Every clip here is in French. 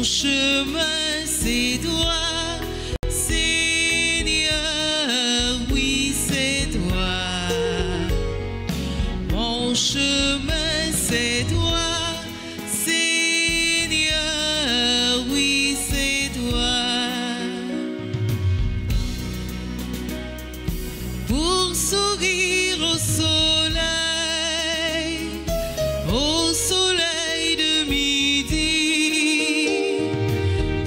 Mon chemin, c'est toi, Seigneur, oui, c'est toi. Mon chemin, c'est toi, Seigneur, oui, c'est toi. Pour sourire au soleil de midi,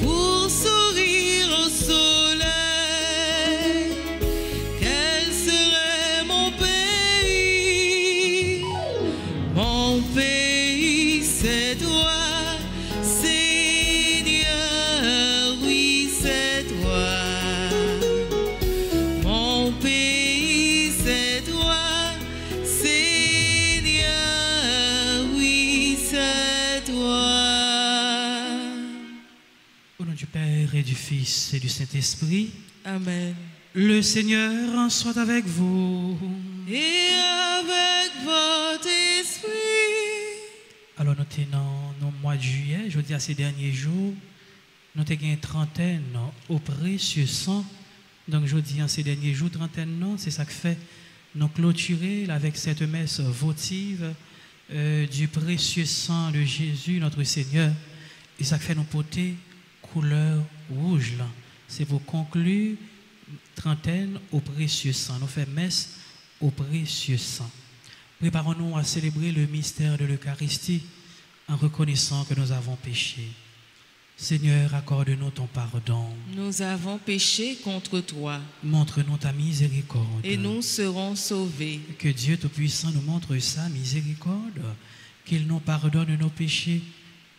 pour sourire au soleil, quel serait mon pays? Mon pays, c'est toi, Seigneur, oui, c'est toi. Mon pays, c'est toi, Seigneur, oui, c'est toi. Au nom du Père et du Fils et du Saint-Esprit, Amen. le Seigneur soit avec vous. Et avec votre esprit. Alors nous tenons au mois de juillet, je dis à ces derniers jours, nous avons une trentaine au précieux sang. Donc je dis en ces derniers jours, trentaine, non, c'est ça que fait nous clôturer avec cette messe votive du précieux sang de Jésus, notre Seigneur. Et ça fait nous porter couleur rouge là. C'est pour conclure trentaine au précieux sang. Nous faisons messe au précieux sang. Préparons-nous à célébrer le mystère de l'Eucharistie en reconnaissant que nous avons péché. Seigneur, accorde-nous ton pardon. Nous avons péché contre toi. Montre-nous ta miséricorde. Et nous serons sauvés. Que Dieu Tout-Puissant nous montre sa miséricorde, qu'il nous pardonne nos péchés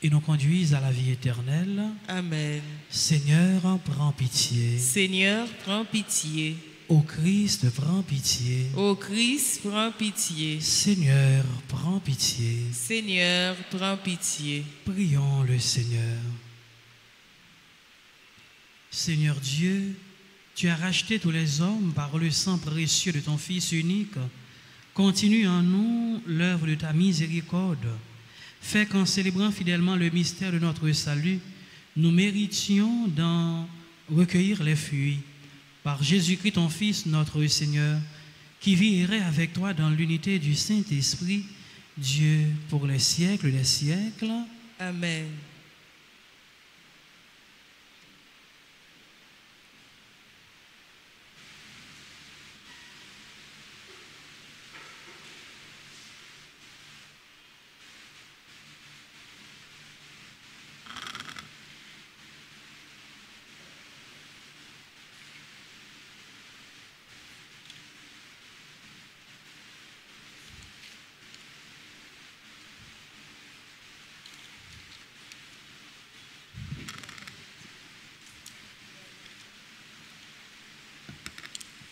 et nous conduise à la vie éternelle. Amen. Seigneur, prends pitié. Seigneur, prends pitié. Ô Christ, prends pitié. Ô Christ, prends pitié. Seigneur, prends pitié. Seigneur, prends pitié. Prions le Seigneur. Seigneur Dieu, tu as racheté tous les hommes par le sang précieux de ton Fils unique. Continue en nous l'œuvre de ta miséricorde. Fais qu'en célébrant fidèlement le mystère de notre salut, nous méritions d'en recueillir les fruits. Par Jésus-Christ, ton Fils, notre Seigneur, qui vit et règne avec toi dans l'unité du Saint-Esprit, Dieu pour les siècles des siècles. Amen.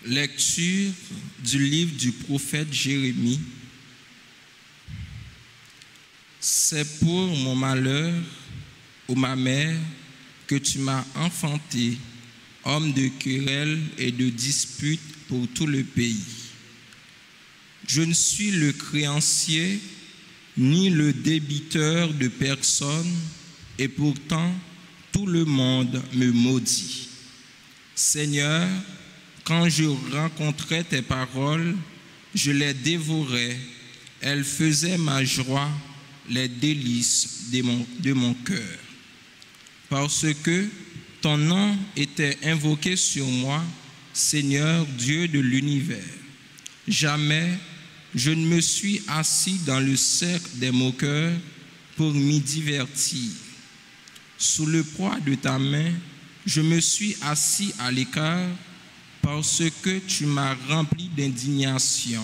Lecture du livre du prophète Jérémie. C'est pour mon malheur, ô ma mère, que tu m'as enfanté, homme de querelle et de dispute pour tout le pays. Je ne suis le créancier ni le débiteur de personne, et pourtant tout le monde me maudit. Seigneur, quand je rencontrais tes paroles, je les dévorais. Elles faisaient ma joie, les délices de mon cœur. Parce que ton nom était invoqué sur moi, Seigneur Dieu de l'univers. Jamais je ne me suis assis dans le cercle des moqueurs pour m'y divertir. Sous le poids de ta main, je me suis assis à l'écart parce que tu m'as rempli d'indignation.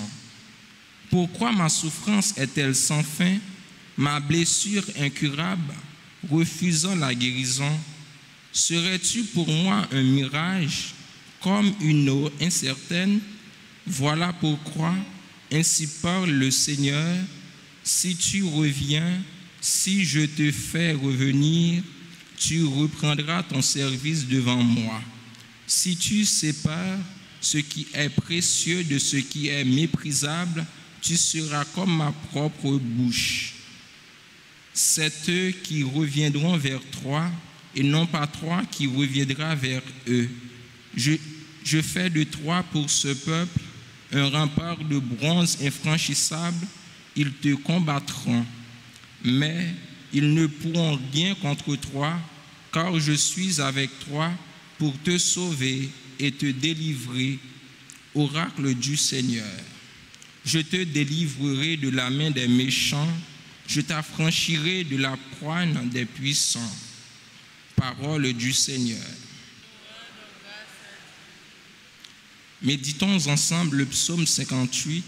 Pourquoi ma souffrance est-elle sans fin, ma blessure incurable, refusant la guérison? Serais-tu pour moi un mirage, comme une eau incertaine? Voilà pourquoi, ainsi parle le Seigneur, si tu reviens, si je te fais revenir, tu reprendras ton service devant moi. Si tu sépares ce qui est précieux de ce qui est méprisable, tu seras comme ma propre bouche. C'est eux qui reviendront vers toi, et non pas toi qui reviendras vers eux. Je fais de toi pour ce peuple un rempart de bronze infranchissable. Ils te combattront, mais ils ne pourront rien contre toi, car je suis avec toi pour te sauver et te délivrer. Oracle du Seigneur. Je te délivrerai de la main des méchants, je t'affranchirai de la poigne des puissants. Parole du Seigneur. Méditons ensemble le psaume 58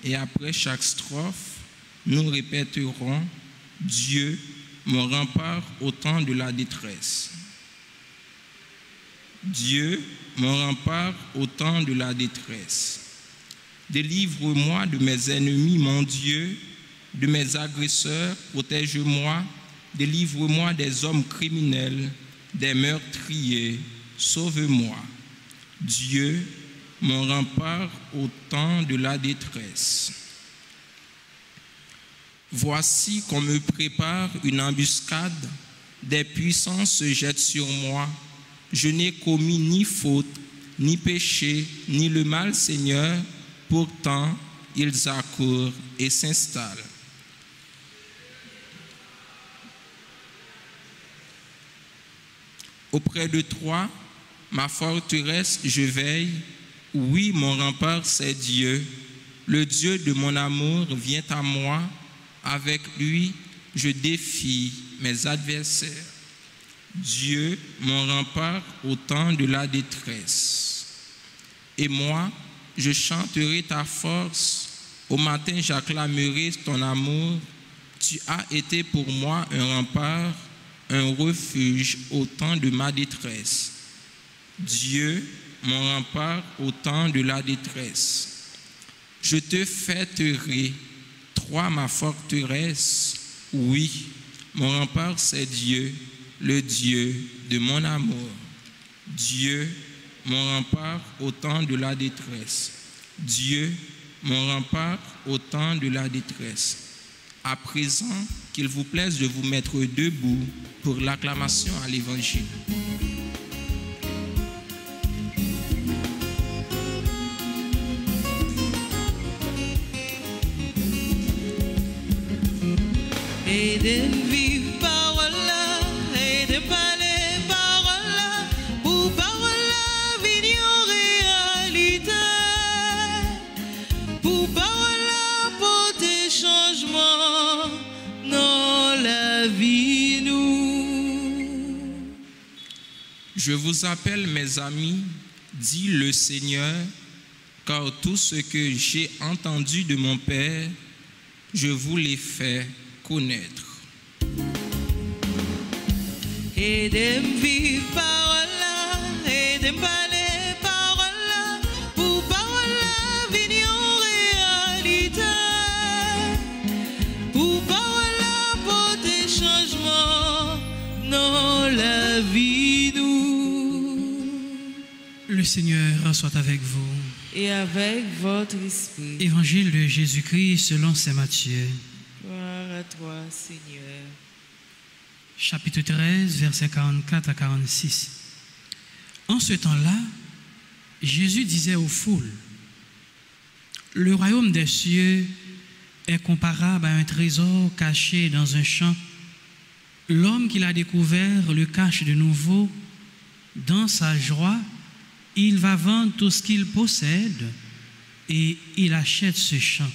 et après chaque strophe, nous répéterons « Dieu, mon rempart au temps de la détresse ». Dieu, mon rempart au temps de la détresse. Délivre-moi de mes ennemis, mon Dieu, de mes agresseurs, protège-moi, délivre-moi des hommes criminels, des meurtriers, sauve-moi. Dieu, mon rempart au temps de la détresse. Voici qu'on me prépare une embuscade, des puissants se jettent sur moi. Je n'ai commis ni faute, ni péché, ni le mal, Seigneur, pourtant ils accourent et s'installent. Auprès de toi, ma forteresse, je veille. Oui, mon rempart, c'est Dieu. Le Dieu de mon amour vient à moi. Avec lui, je défie mes adversaires. Dieu, mon rempart au temps de la détresse. Et moi, je chanterai ta force. Au matin, j'acclamerai ton amour. Tu as été pour moi un rempart, un refuge au temps de ma détresse. Dieu, mon rempart au temps de la détresse. Je te fêterai, toi ma forteresse. Oui, mon rempart c'est Dieu, le Dieu de mon amour. Dieu, mon rempart au temps de la détresse. Dieu, mon rempart au temps de la détresse. À présent, qu'il vous plaise de vous mettre debout pour l'acclamation à l'Évangile. Aidez vivre parole là, aidez parler parole là, pour parole là venir en réalité, pour parole là porter changement dans la vie nous. Je vous appelle mes amis, dit le Seigneur, car tout ce que j'ai entendu de mon Père, je vous l'ai fait connaître. Aidez-moi vivre parole là, aidez-moi parler parole là, pour parole là venir en réalité, pour parole là porter changement dans la vie nous. Le Seigneur soit avec vous. Et avec votre esprit. Évangile de Jésus-Christ selon saint Matthieu. Gloire à toi, Seigneur. Chapitre 13, versets 44 à 46. En ce temps-là, Jésus disait aux foules, « Le royaume des cieux est comparable à un trésor caché dans un champ. L'homme qui l'a découvert le cache de nouveau. Dans sa joie, il va vendre tout ce qu'il possède et il achète ce champ. »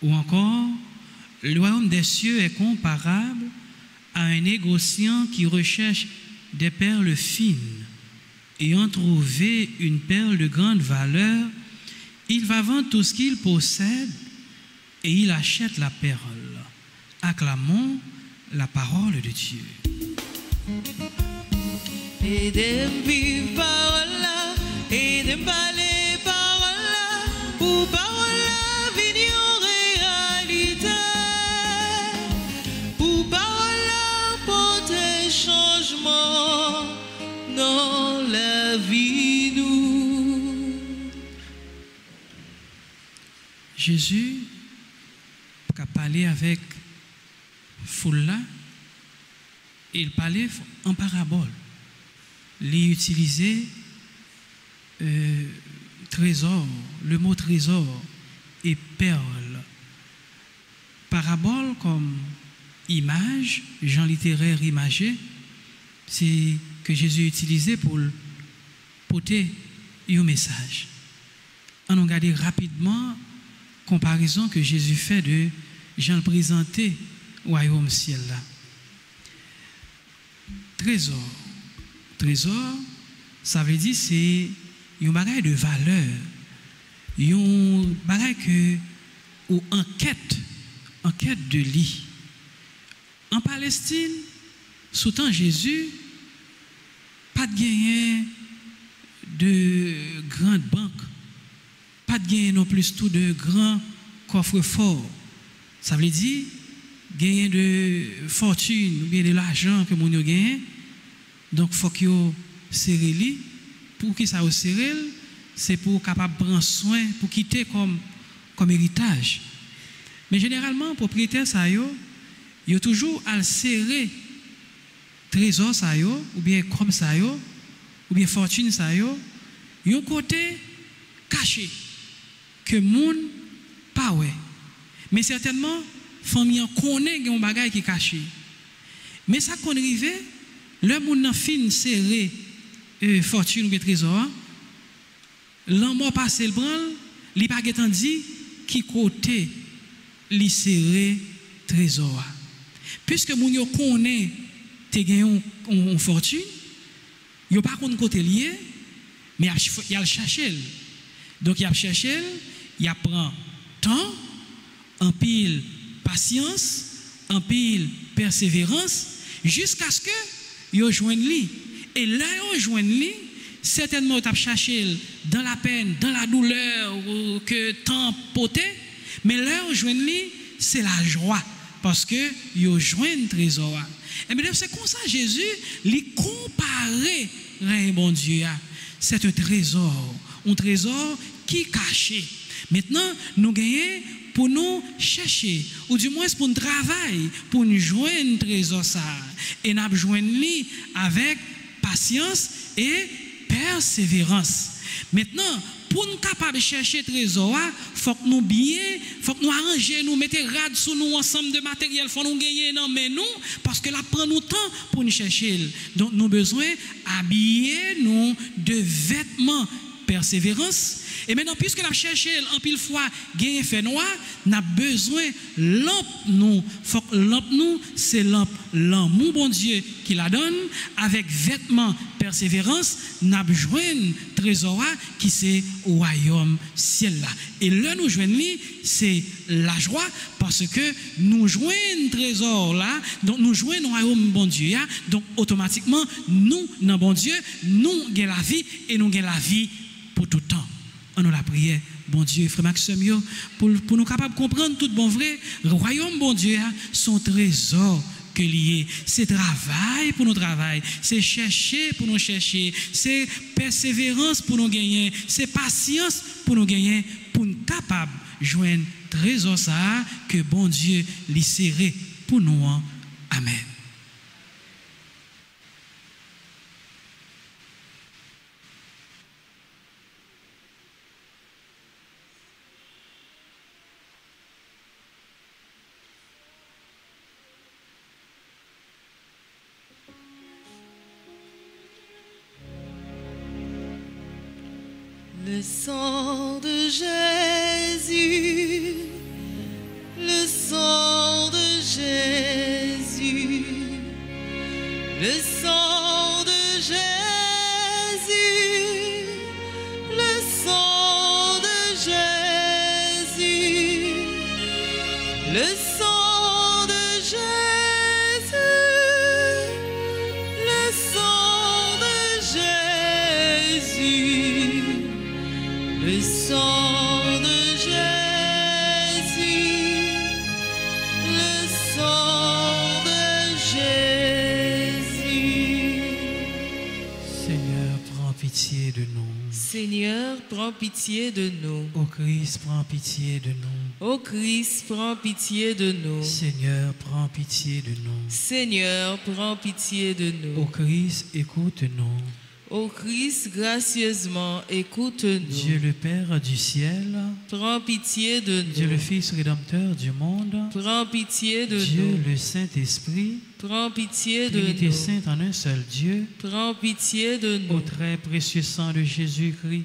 Ou encore, le royaume des cieux est comparable à un négociant qui recherche des perles fines. Ayant trouvé une perle de grande valeur, il va vendre tout ce qu'il possède et il achète la perle. Acclamons la parole de Dieu. Aidez-moi vivre parole là, aidez-moi parler parole là, pour parole là venir en réalité, pour parole là porter changement dans la vie nous. Jésus a parlé avec foule là il parlait en parabole. Il utilisait trésor, le mot trésor et perle. Parabole comme image, genre littéraire imagé, c'est que Jésus utilisait pour porter un message. On regarde rapidement comparaison que Jésus fait de Jean présenté au royaume ciel là. Trésor, ça veut dire c'est un bagage de valeur, un bagage que ou enquête de lit. En Palestine, sous temps Jésus, pas de gagner de grandes banques, pas de gagner non plus tout de grands coffres forts. Ça veut dire gagner de fortune ou bien de l'argent que mon yo gagne. Donc faut que yo serré li. Pour qui ça au serré, c'est pour capable prendre soin, pour quitter comme héritage. Mais généralement propriétaire ça yo toujours à serrer trésor ça yo ou bien comme ça yo ou bien fortune ça yo un côté caché que moun pas ouais. Mais certainement famille connaît un bagage qui caché. Mais ça qu'on arrive le moun nan fin serré fortune ou bien trésor l'amour passe le branle li pa getan dit qui côté li serré trésor. Puisque moun yo connaît te gen une fortune, yo pas konn côté lié, mais il a chercher. Donc il a chercher, il prend temps, en pile patience, en pile persévérance jusqu'à ce que yo joigne li. Et là yo joigne li, certainement tu as cherché dans la peine, dans la douleur que temps poté, mais là yo joigne li, c'est la joie parce que yo joigne trésor. Et bien c'est comme ça Jésus lui comparait un bon Dieu. C'est un trésor qui est caché. Maintenant nous gagnons pour nous chercher ou du moins pour nous travailler pour nous joindre trésor ça et nous joindre lui avec patience et persévérance. Maintenant pour nous capables de chercher trésor, faut que nous arranger, nous mettre rad sur nous ensemble de matériel, faut nous gagner non mais nous parce que là prend nous temps pour nous chercher. Donc nous besoin habiller nous de vêtements persévérance. Et maintenant puisque nous chercher en pile fois gagner fait noir, n'a besoin lampe nous, faut que lampe nous c'est lampe l'amour bon Dieu qui la donne avec vêtements persévérance, n'a besoin trésor qui c'est au royaume ciel là. Et là nous joignons c'est la joie parce que nous joignons trésor là, donc nous joignons au royaume bon Dieu, donc automatiquement nous dans bon Dieu, nous gagnons la vie et nous gagnons la vie pour tout temps. On nous la prière, bon Dieu, frère Maxime, pour nous capables de comprendre tout bon vrai, le royaume bon Dieu, son trésor que lié, c'est travail pour nous travailler, c'est chercher pour nous chercher, c'est persévérance pour nous gagner, c'est patience pour nous gagner, pour nous capables de joindre trésor ça que bon Dieu lui serré pour nous. Amen. Le sang de Jésus, le sang de Jésus, le sang de Jésus, le sang de Jésus, le sang de Jésus, le sang de Jésus. Le sang de Jésus, le sang de Jésus. Seigneur, prends pitié de nous. Seigneur, prends pitié de nous. Ô Christ, prends pitié de nous. Ô Christ, prends pitié de nous. Seigneur, prends pitié de nous. Seigneur, prends pitié de Ô nous. Christ, écoute-nous. Ô Christ, gracieusement, écoute-nous. Dieu le Père du ciel, Prends pitié de Dieu le nous. Fils rédempteur du monde, Prends pitié de Dieu nous. le Saint-Esprit, Prends pitié de Trinité nous. sainte en un seul Dieu, Prends pitié de au nous. très précieux sang de Jésus-Christ,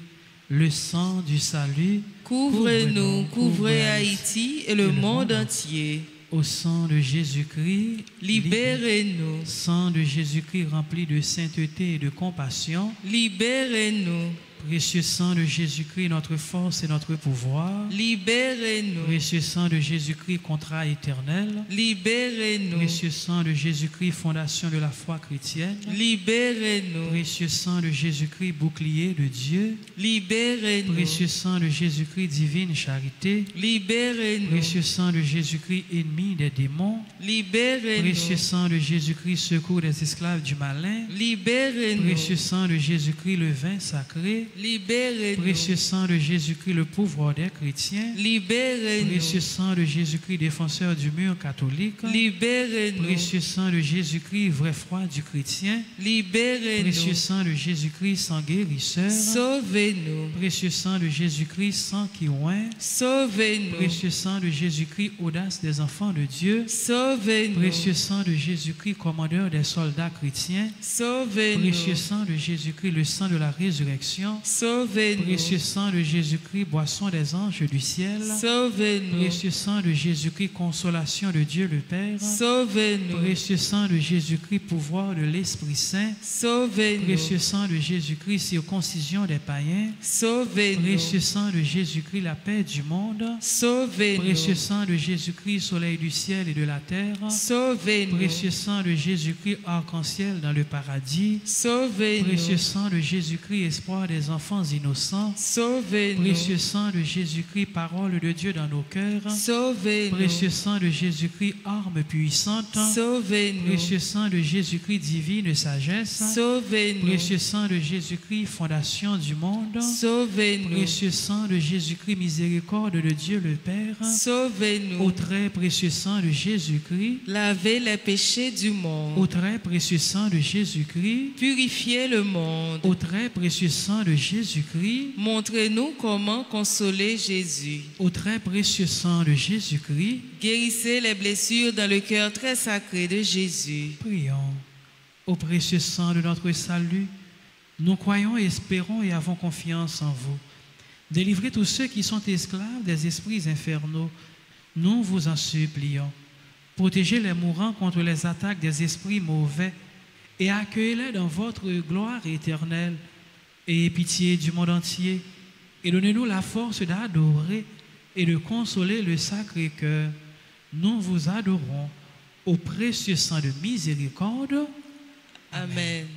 le sang du salut, Couvre-nous, couvrez Haïti et le monde entier. entier. Au sang de Jésus-Christ, Libérez-nous. sang de Jésus-Christ rempli de sainteté et de compassion, Libérez-nous. précieux sang de Jésus-Christ, notre force et notre pouvoir, Libérez-nous. précieux sang de Jésus-Christ, contrat éternel, Libérez-nous. précieux sang de Jésus-Christ, fondation de la foi chrétienne, Libérez-nous. précieux sang de Jésus-Christ, bouclier de Dieu, Libérez-nous. précieux sang de Jésus-Christ, divine charité, Libérez-nous. précieux sang de Jésus-Christ, ennemi des démons, précieux Libérez-nous. sang de Jésus-Christ, secours des esclaves du malin, Libérez-nous. précieux sang de Jésus-Christ, le vin sacré, Libérez-nous. précieux sang de Jésus-Christ, le pouvoir des chrétiens, Libérez-nous. précieux sang de Jésus-Christ, défenseur du mur catholique, Libérez-nous. précieux sang de Jésus-Christ, vrai foi du chrétien, précieux Libérez-nous. sang de Jésus-Christ, sang guérisseur, Sauvez-nous. précieux sang de Jésus-Christ, sang qui oint, Sauvez-nous. précieux sang de Jésus-Christ, audace des enfants de Dieu, Sauvez-nous. précieux sang de Jésus-Christ, commandeur des soldats chrétiens, Sauvez-nous. précieux sang de Jésus-Christ, le sang de la résurrection, Sauvez-nous. précieux sang de Jésus-Christ, boisson des anges du ciel, Sauvez-nous. précieux sang de Jésus-Christ, consolation de Dieu le Père, Sauvez-nous. précieux sang de Jésus-Christ, pouvoir de l'Esprit Saint, Sauvez-nous. précieux sang de Jésus-Christ, circoncision des païens, Sauvez-nous. précieux sang de Jésus-Christ, la paix du monde, Sauvez-nous. précieux sang de Jésus-Christ, soleil du ciel et de la terre, Sauvez-nous. précieux sang de Jésus-Christ, arc-en-ciel dans le paradis, Sauvez-nous. précieux sang de Jésus-Christ, espoir des enfants innocents, Sauvez-nous. précieux sang de Jésus-Christ, parole de Dieu dans nos cœurs, Sauvez-nous. précieux sang de Jésus-Christ, arme puissante, Sauvez-nous. précieux sang de Jésus-Christ, divine sagesse, Sauvez-nous. précieux sang de Jésus-Christ, fondation du monde, Sauvez-nous. précieux sang de Jésus-Christ, miséricorde de Dieu le Père, au Sauvez-nous. très précieux sang de Jésus-Christ, Lavez les péchés du au monde. très précieux sang de Jésus-Christ, Purifiez le monde. au très précieux sang de Jésus-Christ, Montrez-nous comment consoler Jésus. au très précieux sang de Jésus-Christ, Guérissez les blessures dans le cœur très sacré de Jésus. prions. Au précieux sang de notre salut, nous croyons, espérons et avons confiance en vous. Délivrez tous ceux qui sont esclaves des esprits infernaux. Nous vous en supplions. Protégez les mourants contre les attaques des esprits mauvais et accueillez-les dans votre gloire éternelle. Ayez pitié du monde entier et donnez-nous la force d'adorer et de consoler le Sacré-Cœur. Nous vous adorons au précieux sang de miséricorde. Amen.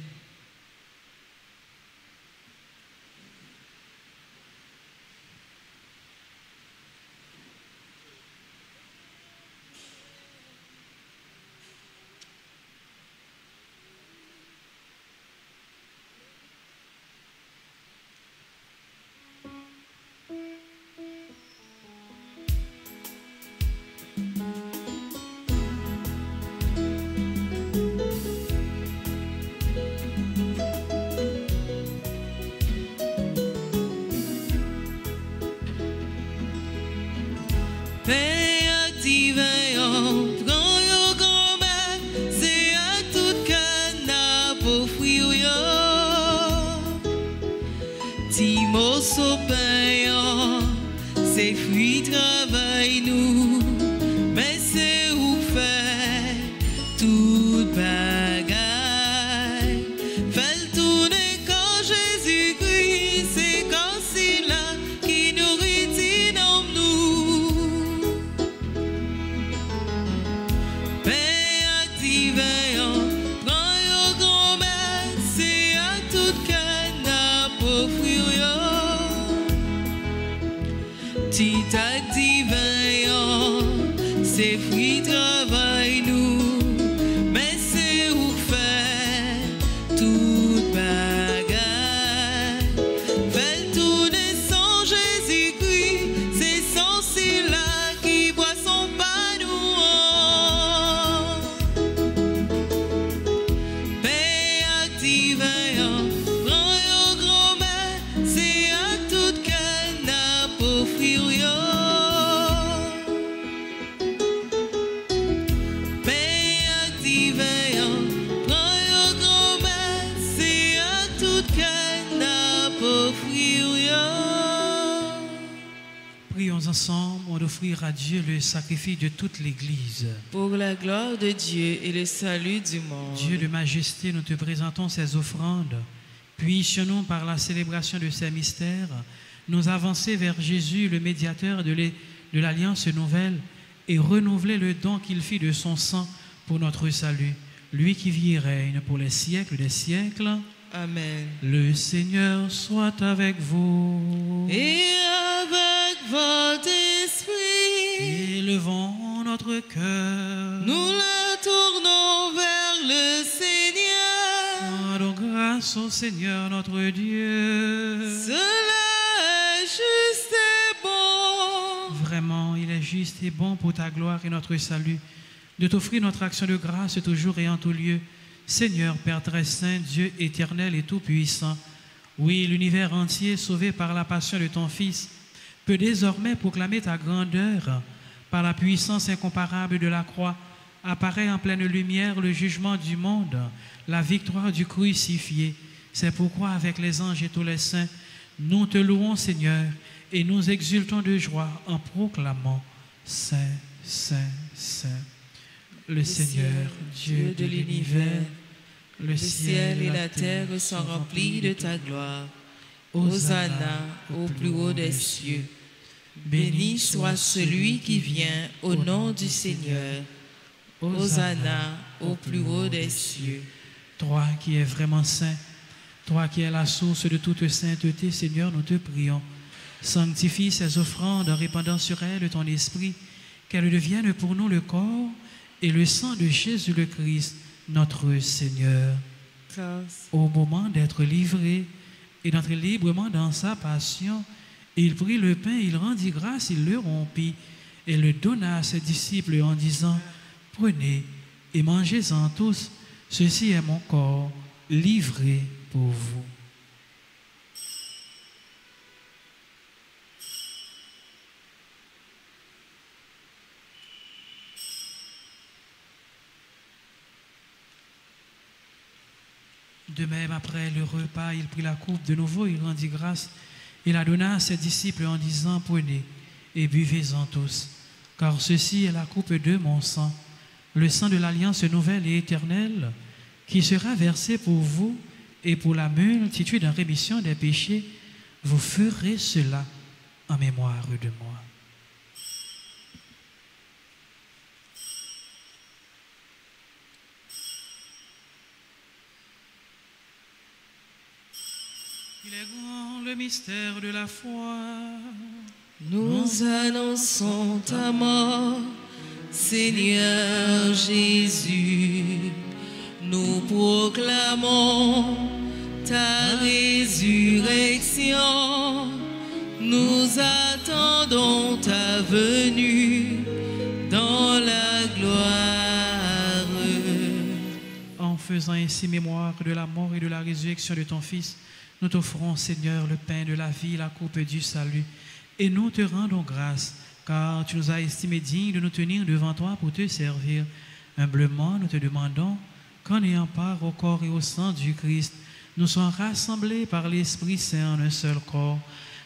Père divin, prends yo grand-mère, c'est à tout canard pour fuir yo. Timo sopin, c'est fruit travail nous, mais c'est où faire toute bagaille. Fais le tourner quand Jésus-Christ, c'est quand c'est là qui nous retient en nous. Père divin, prends yo grand-mère, c'est à tout canard pour fuir yo. Tita divin, c'est fruit travail nous, mais c'est où faire toute bagaille. Fais le tourner sans Jésus-Christ, c'est sans cela nous ensemble, on va offrir à Dieu le sacrifice de toute l'Église. Pour la gloire de Dieu et le salut du monde. Dieu de majesté, nous te présentons ces offrandes. Puissions-nous, par la célébration de ces mystères, nous avancer vers Jésus, le médiateur de l'Alliance nouvelle, et renouveler le don qu'il fit de son sang pour notre salut. Lui qui vit et règne pour les siècles des siècles. Amen. Le Seigneur soit avec vous. Et avec votre esprit. Élevons notre cœur. Nous la tournons vers le Seigneur. Rendons grâce au Seigneur notre Dieu. Cela est juste et bon. Vraiment, il est juste et bon pour ta gloire et notre salut de t'offrir notre action de grâce toujours et en tout lieu. Seigneur, Père très saint, Dieu éternel et tout-puissant, oui, l'univers entier, sauvé par la passion de ton Fils, peut désormais proclamer ta grandeur. Par la puissance incomparable de la croix, apparaît en pleine lumière le jugement du monde, la victoire du crucifié. C'est pourquoi, avec les anges et tous les saints, nous te louons, Seigneur, et nous exultons de joie en proclamant Saint, Saint, Saint. Le Seigneur, Dieu de l'univers, le ciel et la terre sont remplis de ta gloire. Hosanna au plus haut des cieux. Béni soit celui qui vient au nom du Seigneur. Hosanna au plus haut des cieux. Toi qui es vraiment saint, toi qui es la source de toute sainteté, Seigneur, nous te prions. Sanctifie ces offrandes en répandant sur elles ton esprit, qu'elles deviennent pour nous le corps et le sang de Jésus le Christ, notre Seigneur. Au moment d'être livré et d'entrer librement dans sa passion, il prit le pain, il rendit grâce, il le rompit et le donna à ses disciples en disant, « Prenez et mangez-en tous, ceci est mon corps livré pour vous. » De même, après le repas, il prit la coupe de nouveau, il rendit grâce, il la donna à ses disciples en disant, « Prenez et buvez-en tous, car ceci est la coupe de mon sang, le sang de l'alliance nouvelle et éternelle, qui sera versé pour vous et pour la multitude en rémission des péchés. Vous ferez cela en mémoire de moi. » Il est grand le mystère de la foi. Nous annonçons ta mort, Seigneur Jésus. Nous proclamons ta résurrection. Nous attendons ta venue dans la gloire. En faisant ainsi mémoire de la mort et de la résurrection de ton Fils, nous t'offrons, Seigneur, le pain de la vie, la coupe du salut, et nous te rendons grâce, car tu nous as estimés dignes de nous tenir devant toi pour te servir. Humblement, nous te demandons qu'en ayant part au corps et au sang du Christ, nous soyons rassemblés par l'Esprit Saint en un seul corps.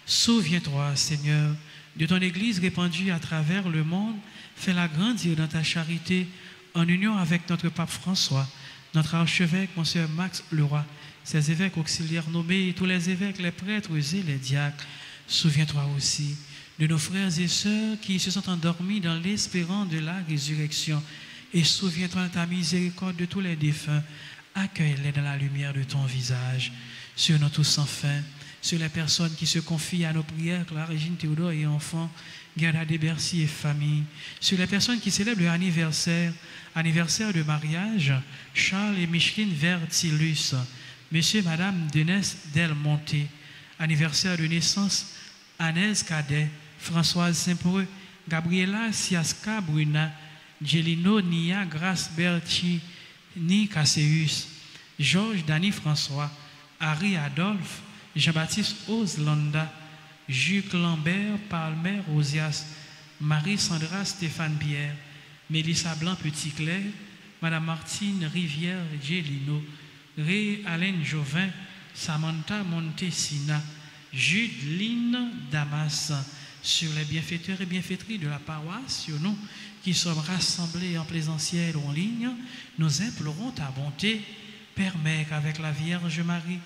Souviens-toi, Seigneur, de ton Église répandue à travers le monde, fais-la grandir dans ta charité, en union avec notre pape François, notre archevêque, Monseigneur Max Leroy, ses évêques auxiliaires nommés, et tous les évêques, les prêtres et les diacres. Souviens-toi aussi de nos frères et sœurs qui se sont endormis dans l'espérance de la résurrection. Et souviens-toi de ta miséricorde de tous les défunts. Accueille-les dans la lumière de ton visage. Sur nous tous sans fin, sur les personnes qui se confient à nos prières, la Régine Théodore et enfants, Gerda de Bercy et famille, sur les personnes qui célèbrent leur anniversaire de mariage, Charles et Micheline Vertilus, Monsieur et Madame Denès Del Monte, anniversaire de naissance, Anaïs Cadet, Françoise Saint-Preux, Gabriela Siaska Bruna, Gelino Nia Grace Berti, Ni Casseus, Georges Dany François, Harry Adolphe, Jean-Baptiste Oslanda, Jules Lambert Palmer Osias, Marie-Sandra Stéphane Pierre, Mélissa Blanc Petit-Clair, Madame Martine Rivière Gelino, Ré Alain Jovin, Samantha Montesina, Jude Line Damas, sur les bienfaiteurs et bienfaitrices de la paroisse, sur nous qui sommes rassemblés en présentiel ou en ligne, nous implorons ta bonté. Permets qu'avec la Vierge Marie,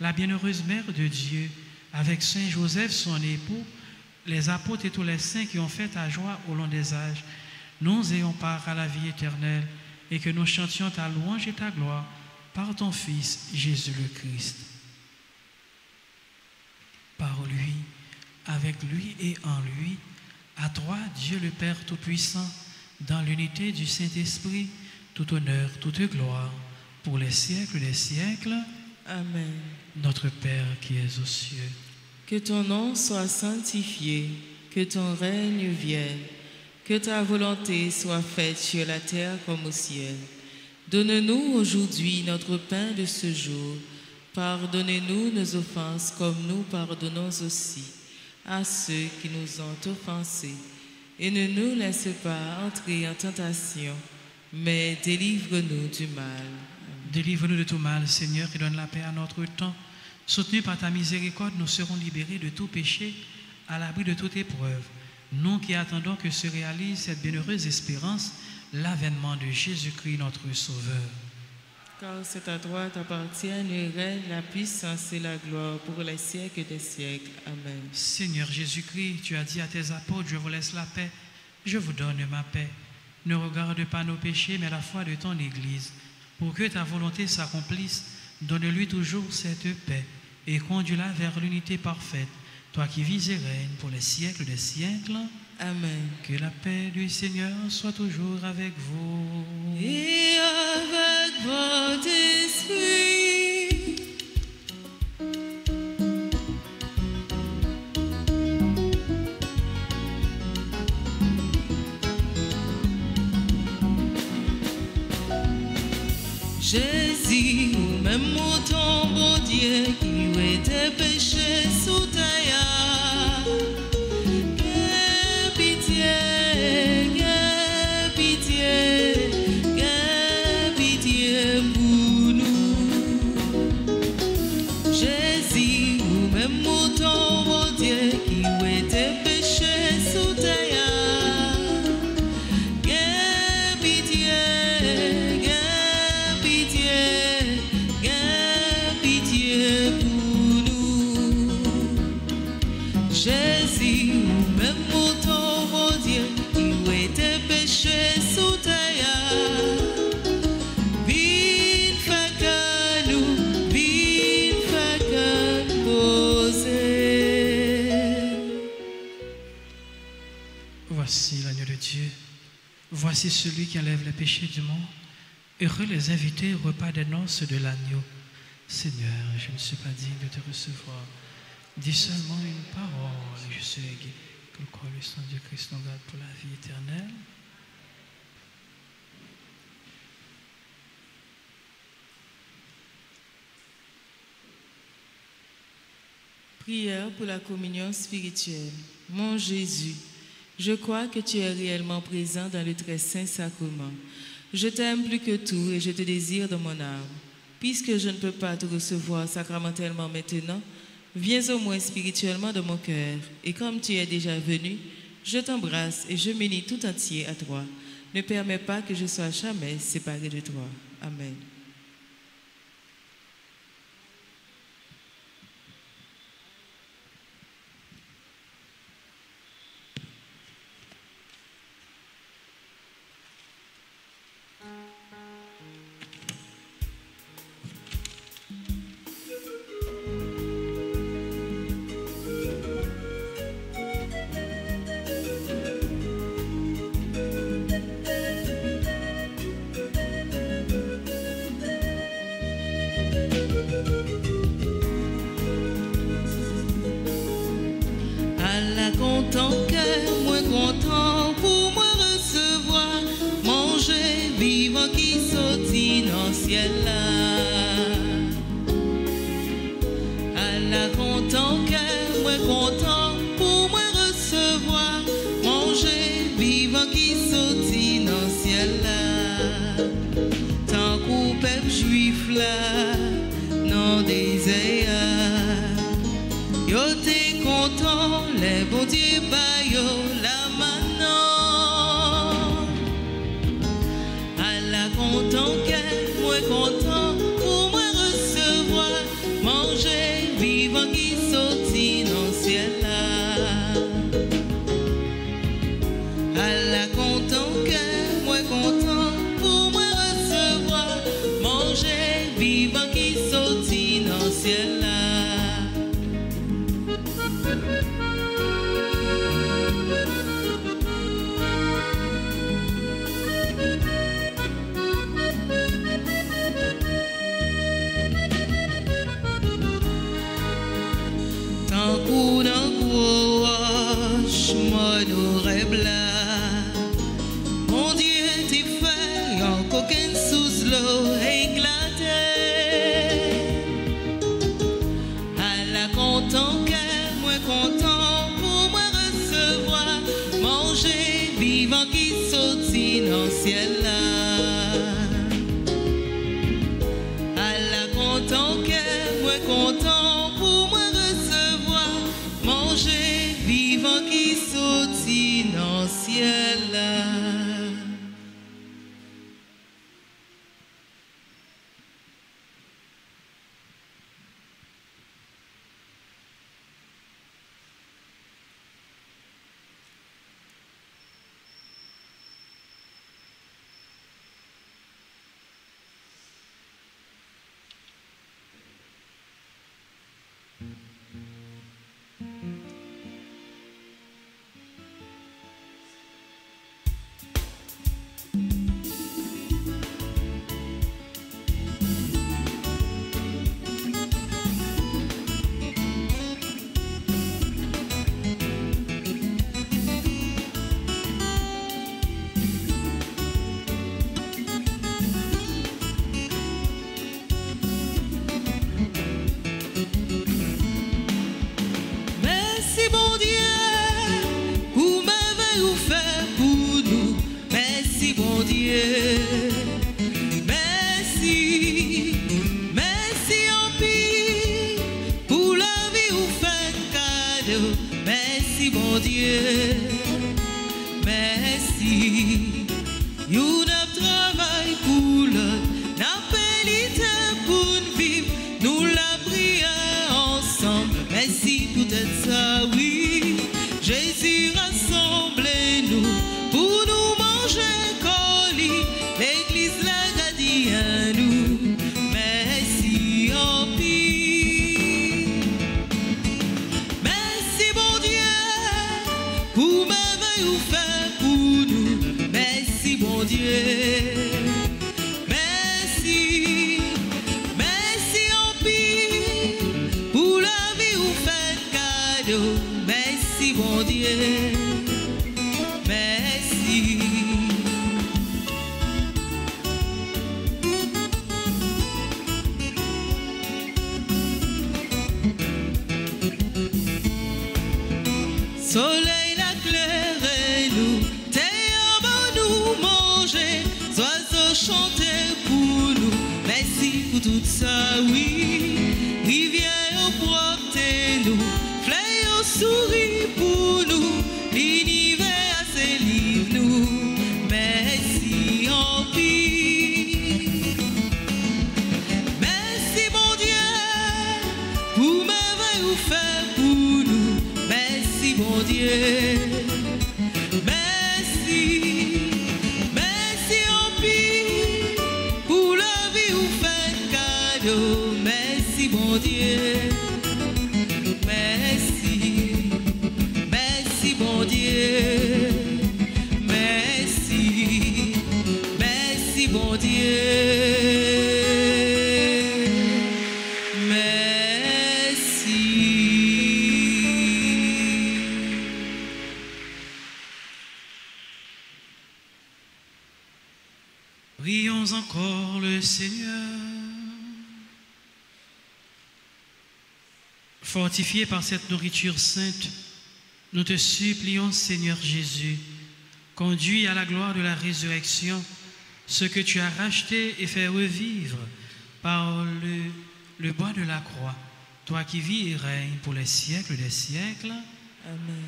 la bienheureuse Mère de Dieu, avec Saint Joseph, son époux, les apôtres et tous les saints qui ont fait ta joie au long des âges, nous ayons part à la vie éternelle et que nous chantions ta louange et ta gloire par ton Fils Jésus le Christ. Par lui, avec lui et en lui, à toi, Dieu le Père Tout-Puissant, dans l'unité du Saint-Esprit, tout honneur, toute gloire, pour les siècles des siècles. Amen. Notre Père qui es aux cieux, Que ton nom soit sanctifié, que ton règne vienne, que ta volonté soit faite sur la terre comme au ciel. Donne-nous aujourd'hui notre pain de ce jour. Pardonnez-nous nos offenses comme nous pardonnons aussi à ceux qui nous ont offensés. Et ne nous laisse pas entrer en tentation, mais délivre-nous du mal. délivre-nous de tout mal, Seigneur, et donne la paix à notre temps. Soutenus par ta miséricorde, nous serons libérés de tout péché, à l'abri de toute épreuve. Nous qui attendons que se réalise cette bienheureuse espérance, l'avènement de Jésus-Christ, notre Sauveur. Car c'est à toi t'appartiennent le règne, la puissance et la gloire pour les siècles des siècles. Amen. Seigneur Jésus-Christ, tu as dit à tes apôtres, je vous laisse la paix, je vous donne ma paix. Ne regarde pas nos péchés, mais la foi de ton Église. Pour que ta volonté s'accomplisse, donne-lui toujours cette paix et conduis-la vers l'unité parfaite, toi qui vis et règnes pour les siècles des siècles. Amen. Que la paix du Seigneur soit toujours avec vous. Et avec votre esprit. Jésus, ou même ton bon Dieu qui était péché sous terre. Voici l'agneau de Dieu, voici celui qui enlève les péchés du monde. Heureux les invités au repas des noces de l'agneau. Seigneur, je ne suis pas digne de te recevoir. Dis seulement une parole et je serai guéri. Que le corps et le sang de Christ nous garde pour la vie éternelle. Prière pour la communion spirituelle. Mon Jésus, je crois que tu es réellement présent dans le très saint sacrement. Je t'aime plus que tout et je te désire dans mon âme. Puisque je ne peux pas te recevoir sacramentellement maintenant, viens au moins spirituellement dans mon cœur. Et comme tu es déjà venu, je t'embrasse et je m'unis tout entier à toi. Ne permets pas que je sois jamais séparé de toi. Amen. Content cœur, moins content pour moi recevoir, manger, vivant qui sortit dans le ciel là. À la content cœur, moins content pour moi recevoir, manger, vivant qui sortit dans le ciel là. Tant qu'au peuple juif là, non désert, yo t'es content les bon Dieu, bayo la maintenant. À la content qu'elle, moi content, pour moi recevoir, manger, vivant qui sortit dans le ciel là. À la content qu'elle, moi content, pour moi recevoir, manger, vivant qui sortit dans le ciel là. Mon Dieu, t'es fait en coquin sous l'eau éclaté. À la content qu'elle, moi content pour moi recevoir, manger, vivant qui sortit dans le ciel là. À la content qu'elle, moi content pour moi recevoir, manger, vivant qui sortit dans le ciel là. Soleil la claire et nous, terre nous manger, oiseaux chanter pour nous, merci pour tout ça, oui. Rivière au propre nous, fleur au souris pour nous, l'univers assez livre nous, merci en pire. Merci mon Dieu, pour merveille vous faire pour nous, merci mon Dieu. Merci, merci en pire, pour la vie vous faites cadeau, merci mon Dieu. Merci, merci mon Dieu. Merci, merci mon Dieu. Prions encore le Seigneur. Fortifiés par cette nourriture sainte, nous te supplions, Seigneur Jésus, conduis à la gloire de la résurrection ce que tu as racheté et fait revivre par le bois de la croix, toi qui vis et règnes pour les siècles des siècles. Amen.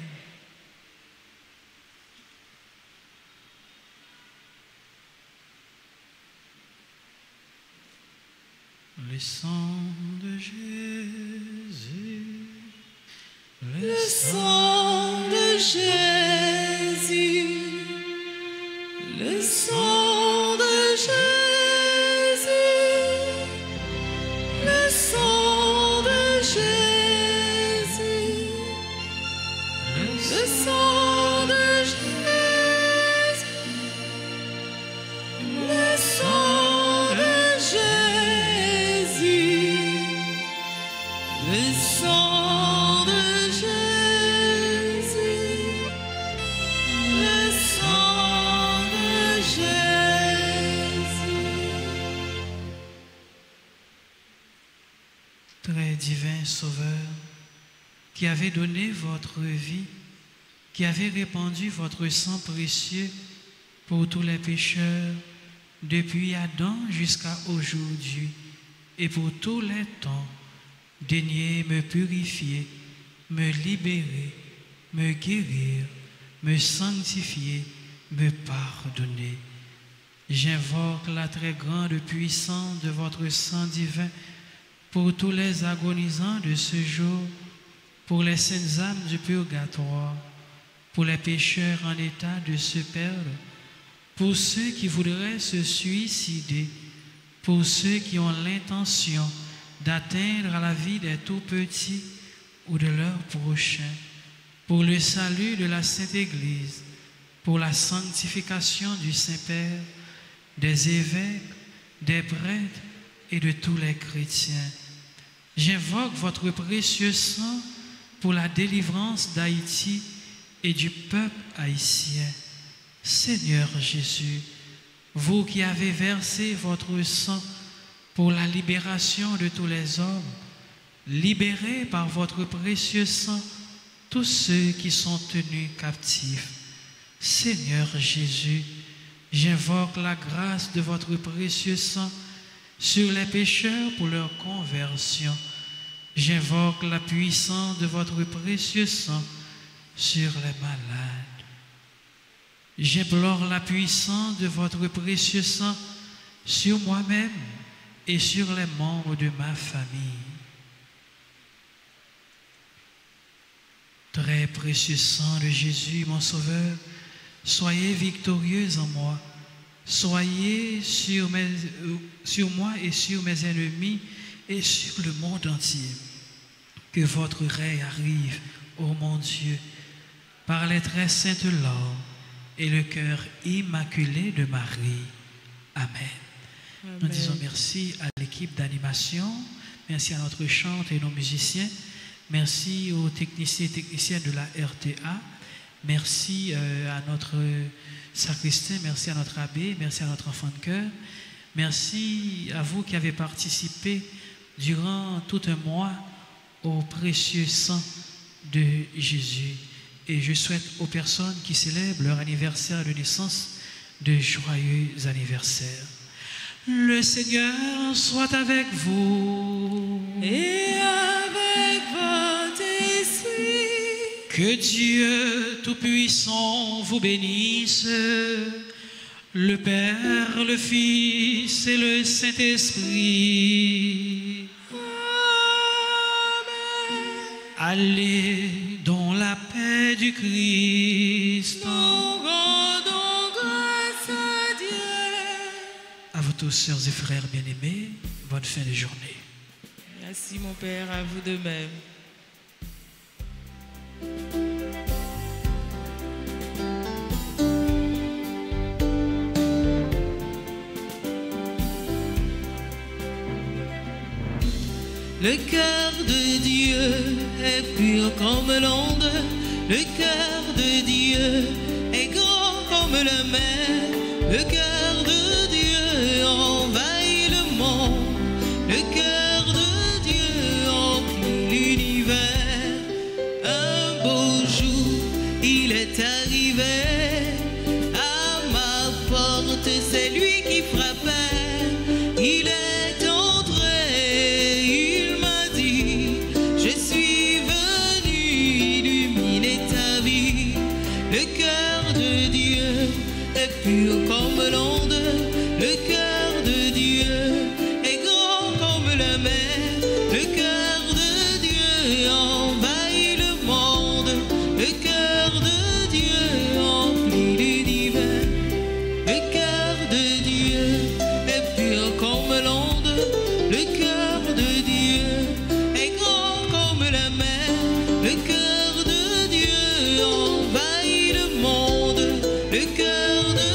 Le sang de Jésus, Le sang de Jésus, le sang de Jésus, le sang de Jésus, le sang de Jésus, le sang de Jésus, le sang de Jésus, le sang de Jésus. très divin Sauveur, qui avez donné votre vie, qui avez répandu votre sang précieux pour tous les pécheurs, depuis Adam jusqu'à aujourd'hui, et pour tous les temps, daignez me purifier, me libérer, me guérir, me sanctifier, me pardonner. J'invoque la très grande puissance de votre sang divin pour tous les agonisants de ce jour, pour les saintes âmes du purgatoire, pour les pécheurs en état de se perdre, pour ceux qui voudraient se suicider, pour ceux qui ont l'intention d'atteindre à la vie des tout-petits ou de leurs prochains, pour le salut de la Sainte Église, pour la sanctification du Saint-Père, des évêques, des prêtres et de tous les chrétiens. J'invoque votre précieux sang pour la délivrance d'Haïti et du peuple haïtien. Seigneur Jésus, vous qui avez versé votre sang pour la libération de tous les hommes, libérez par votre précieux sang tous ceux qui sont tenus captifs. Seigneur Jésus, j'invoque la grâce de votre précieux sang sur les pécheurs pour leur conversion. J'invoque la puissance de votre précieux sang sur les malades. J'implore la puissance de votre précieux sang sur moi-même et sur les membres de ma famille. Très précieux sang de Jésus, mon Sauveur, soyez victorieux en moi. Soyez sur moi et sur mes ennemis et sur le monde entier. Que votre règne arrive, ô mon Dieu, par les très saintes larmes et le cœur immaculé de Marie. Amen. Amen. Nous disons merci à l'équipe d'animation, merci à notre chante et nos musiciens, merci aux techniciens et techniciennes de la RTA, merci à notre sacristain, merci à notre abbé, merci à notre enfant de chœur, merci à vous qui avez participé durant tout un mois au précieux sang de Jésus. Et je souhaite aux personnes qui célèbrent leur anniversaire de naissance de joyeux anniversaires. Le Seigneur soit avec vous. Et avec votre esprit. Que Dieu Tout-Puissant vous bénisse, le Père, le Fils et le Saint-Esprit. Amen. Allez dans la paix du Christ. Nous rendons grâce à Dieu. À vous tous, sœurs et frères bien-aimés, bonne fin de journée. Merci mon Père, à vous de même. Le cœur de Dieu est pur comme l'onde, le cœur de Dieu est grand comme la mer, le cœur de Dieu envahit le monde, le cœur de Dieu emplit l'univers. Un beau jour, il est arrivé à ma porte, c'est lui qui frappait, il est entré, il m'a dit, je suis venu illuminer cœur de